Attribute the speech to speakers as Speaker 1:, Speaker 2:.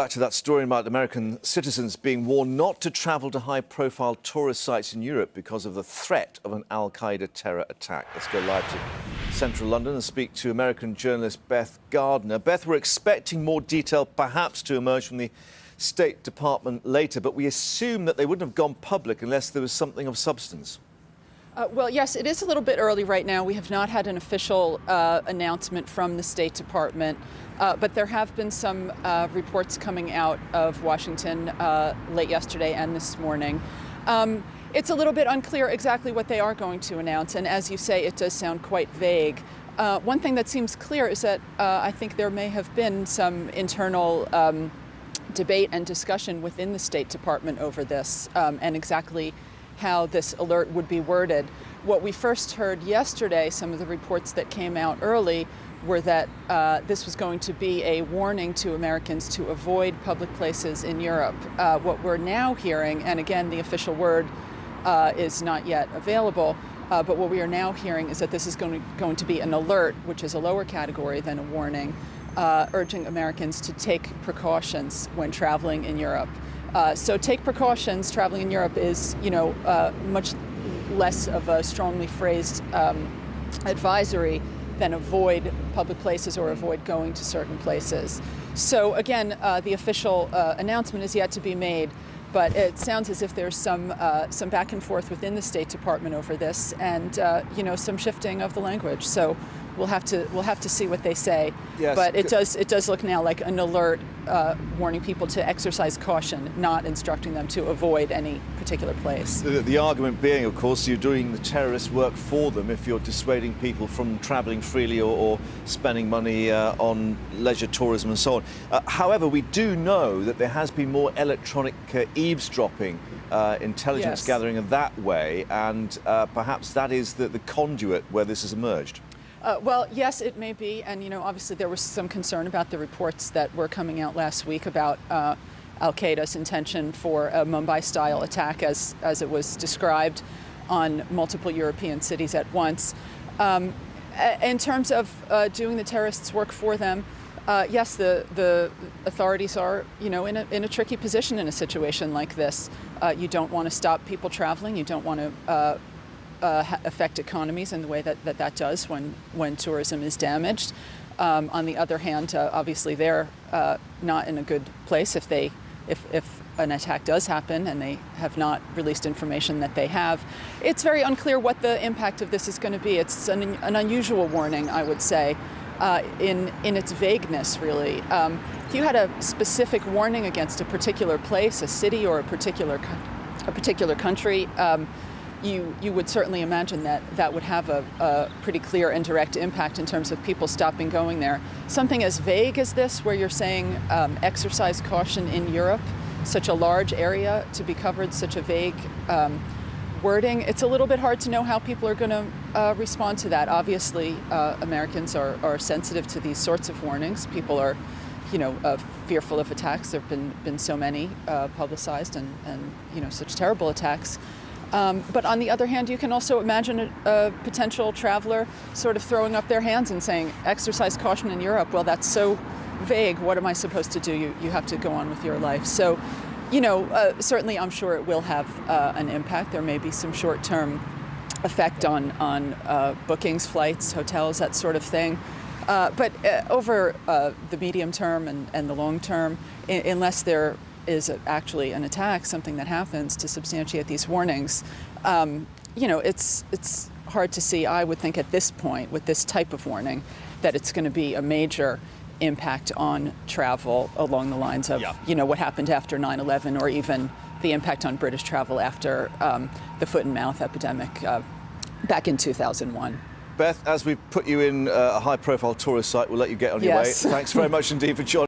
Speaker 1: Back to that story about American citizens being warned not to travel to high-profile tourist sites in Europe because of the threat of an al-Qaeda terror attack. Let's go live to central London and speak to American journalist Beth Gardner. Beth, we're expecting more detail perhaps to emerge from the State Department later, but we assume that they wouldn't have gone public unless there was something of substance.
Speaker 2: Well, yes, it is a little bit early right now. We have not had an official announcement from the State Department, but there have been some reports coming out of Washington late yesterday and this morning. It's a little bit unclear exactly what they are going to announce, and as you say, it does sound quite vague. One thing that seems clear is that I think there may have been some internal debate and discussion within the State Department over this and exactly how this alert would be worded. What we first heard yesterday, some of the reports that came out early, were that this was going to be a warning to Americans to avoid public places in Europe. What we're now hearing, and again, the official word is not yet available, but what we are now hearing is that this is going to be an alert, which is a lower category than a warning, urging Americans to take precautions when traveling in Europe. So take precautions. Traveling in Europe is, much less of a strongly phrased advisory than avoid public places or avoid going to certain places. So again, the official announcement is yet to be made, but it sounds as if there's some back and forth within the State Department over this, and some shifting of the language. So we'll have to see what they say.
Speaker 1: Yes.
Speaker 2: But it does look now like an alert warning people to exercise caution, not instructing them to avoid any particular place.
Speaker 1: The argument being, of course, you're doing the terrorist work for them if you're dissuading people from travelling freely or spending money on leisure tourism and so on. However, we do know that there has been more electronic eavesdropping, intelligence gathering that way, and perhaps that is the conduit where this has emerged.
Speaker 2: Well, yes, it may be. And, obviously there was some concern about the reports that were coming out last week about al-Qaeda's intention for a Mumbai-style attack, as it was described, on multiple European cities at once. In terms of doing the terrorists' work for them, yes, the authorities are, in a tricky position in a situation like this. You don't want to stop people traveling. You don't want to affect economies in the way that does when tourism is damaged. On the other hand, obviously they're not in a good place if an attack does happen and they have not released information that they have. It's very unclear what the impact of this is going to be. It's an unusual warning, I would say, in its vagueness, really. If you had a specific warning against a particular place, a city, or a particular country, you would certainly imagine that would have a pretty clear and direct impact in terms of people stopping going there. Something as vague as this, where you're saying exercise caution in Europe, such a large area to be covered, such a vague wording, it's a little bit hard to know how people are going to respond to that. Obviously, Americans are sensitive to these sorts of warnings. People are, fearful of attacks. There have been so many publicized and such terrible attacks. But on the other hand, you can also imagine a potential traveler sort of throwing up their hands and saying, exercise caution in Europe. Well, that's so vague. What am I supposed to do? You have to go on with your life. So, certainly I'm sure it will have an impact. There may be some short-term effect on bookings, flights, hotels, that sort of thing. But over the medium term and the long term, unless there is actually an attack, something that happens to substantiate these warnings, it's hard to see, I would think at this point, with this type of warning, that it's going to be a major impact on travel along the lines of, what happened after 9/11, or even the impact on British travel after the foot and mouth epidemic back in 2001.
Speaker 1: Beth, as we've put you in a high-profile tourist site, we'll let you get on your way. Thanks very much indeed for joining.